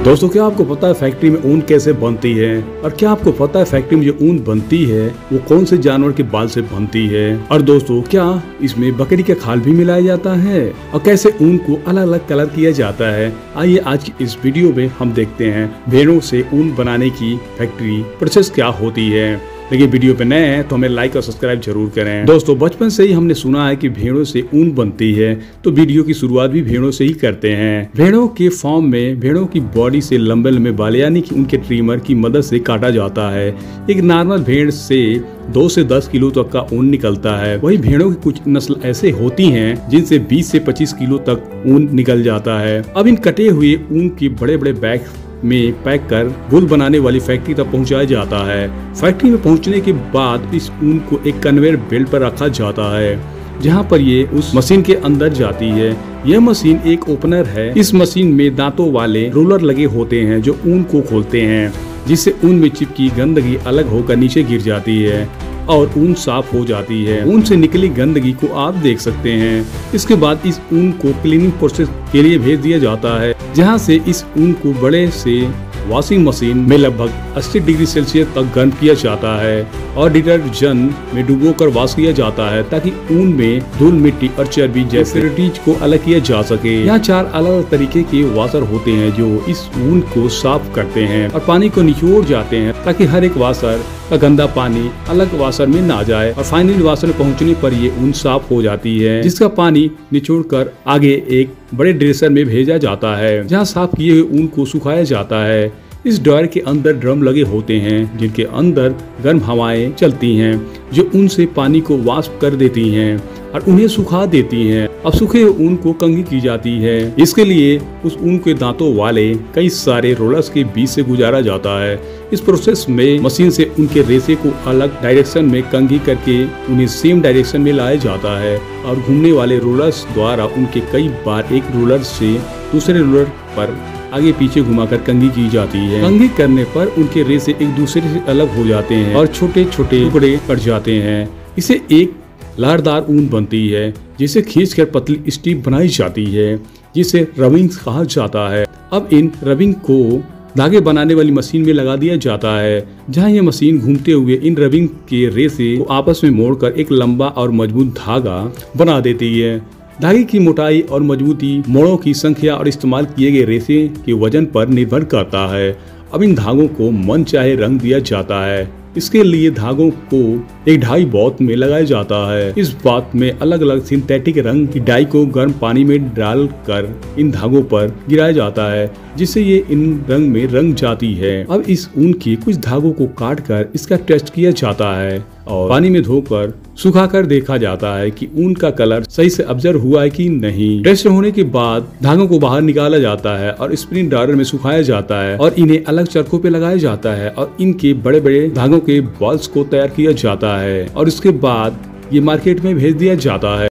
दोस्तों, क्या आपको पता है फैक्ट्री में ऊन कैसे बनती है? और क्या आपको पता है फैक्ट्री में जो ऊन बनती है वो कौन से जानवर के बाल से बनती है? और दोस्तों, क्या इसमें बकरी का खाल भी मिलाया जाता है? और कैसे ऊन को अलग अलग कलर किया जाता है? आइए आज की इस वीडियो में हम देखते हैं भेड़ों से ऊन बनाने की फैक्ट्री प्रोसेस क्या होती है। लेकिन वीडियो पे नए हैं तो हमें लाइक और सब्सक्राइब जरूर करें। दोस्तों, बचपन से ही हमने सुना है कि भेड़ों से ऊन बनती है, तो वीडियो की शुरुआत भी भेड़ों से ही करते हैं। भेड़ों के फॉर्म में भेड़ों की बॉडी से लंबे लंबे बाल यानी कि उनके ट्रिमर की मदद से काटा जाता है। एक नॉर्मल भेड़ से 2 से 10 किलो तक का ऊन निकलता है। वही भेड़ों की कुछ नस्ल ऐसे होती हैं जिनसे 20 से 25 किलो तक ऊन निकल जाता है। अब इन कटे हुए ऊन के बड़े बड़े बैग में पैक कर वूल बनाने वाली फैक्ट्री तक पहुंचाया जाता है। फैक्ट्री में पहुंचने के बाद इस ऊन को एक कन्वेयर बेल्ट पर रखा जाता है, जहां पर ये उस मशीन के अंदर जाती है। यह मशीन एक ओपनर है। इस मशीन में दांतों वाले रोलर लगे होते हैं जो ऊन को खोलते हैं, जिससे ऊन में चिपकी गंदगी अलग होकर नीचे गिर जाती है और ऊन साफ हो जाती है। ऊन से निकली गंदगी को आप देख सकते हैं। इसके बाद इस ऊन को क्लीनिंग प्रोसेस के लिए भेज दिया जाता है, जहां से इस ऊन को बड़े से वॉशिंग मशीन में लगभग 80 डिग्री सेल्सियस तक गर्म किया जाता है और डिटर्जेंट में डुबोकर वॉश किया जाता है, ताकि ऊन में धूल, मिट्टी और चर्बी जैसे इम्प्योरिटीज को अलग किया जा सके। यहाँ 4 अलग अलग तरीके के वॉशर होते हैं जो इस ऊन को साफ करते हैं और पानी को निचोड़ जाते हैं, ताकि हर एक वॉशर का गंदा पानी अलग वॉशर में ना जाए और फाइनल वॉशर में पहुंचने पर ये ऊन साफ हो जाती है, जिसका पानी निचोड़कर आगे एक बड़े ड्रेसर में भेजा जाता है, जहां साफ किए हुए ऊन को सुखाया जाता है। इस ड्रायर के अंदर ड्रम लगे होते हैं, जिनके अंदर गर्म हवाएं चलती हैं जो ऊन से पानी को वाष्प कर देती हैं और उन्हें सुखा देती हैं। अब सूखे ऊन को कंघी की जाती है। इसके लिए उस ऊन के दांतों वाले कई सारे रोलर्स के बीच से गुजारा जाता है। इस प्रोसेस में मशीन से उनके रेशे को अलग डायरेक्शन में कंघी करके उन्हें सेम डायरेक्शन में लाया जाता है और घूमने वाले रोलर्स द्वारा उनके कई बार एक रोलर से दूसरे रोलर पर आगे पीछे घुमाकर कंघी की जाती है। कंघी करने पर उनके रेशे एक दूसरे से अलग हो जाते हैं और छोटे छोटे टुकड़े पड़ जाते हैं। इसे एक लहरदार ऊन बनती है, जिसे खींचकर पतली स्ट्रिप बनाई जाती है, जिसे रबिंग कहा जाता है। अब इन रबिंग को धागे बनाने वाली मशीन में लगा दिया जाता है, जहां यह मशीन घूमते हुए इन रबिंग के रेशे को आपस में मोड़कर एक लंबा और मजबूत धागा बना देती है। धागे की मोटाई और मजबूती मोड़ों की संख्या और इस्तेमाल किए गए रेशे के वजन पर निर्भर करता है। अब इन धागों को मन चाहे रंग दिया जाता है। इसके लिए धागों को एक डाई बाथ में लगाया जाता है। इस बाथ में अलग अलग सिंथेटिक रंग की डाई को गर्म पानी में डालकर इन धागों पर गिराया जाता है, जिससे ये इन रंग में रंग जाती है। अब इस ऊन के कुछ धागों को काट कर इसका टेस्ट किया जाता है और पानी में धोकर सुखाकर देखा जाता है कि ऊन का कलर सही से ऑब्जर्व हुआ है कि नहीं। टेस्ट होने के बाद धागों को बाहर निकाला जाता है और स्पिन ड्रायर में सुखाया जाता है और इन्हें अलग चरखों पे लगाया जाता है और इनके बड़े बड़े धागों के बॉल्स को तैयार किया जाता है और इसके बाद ये मार्केट में भेज दिया जाता है।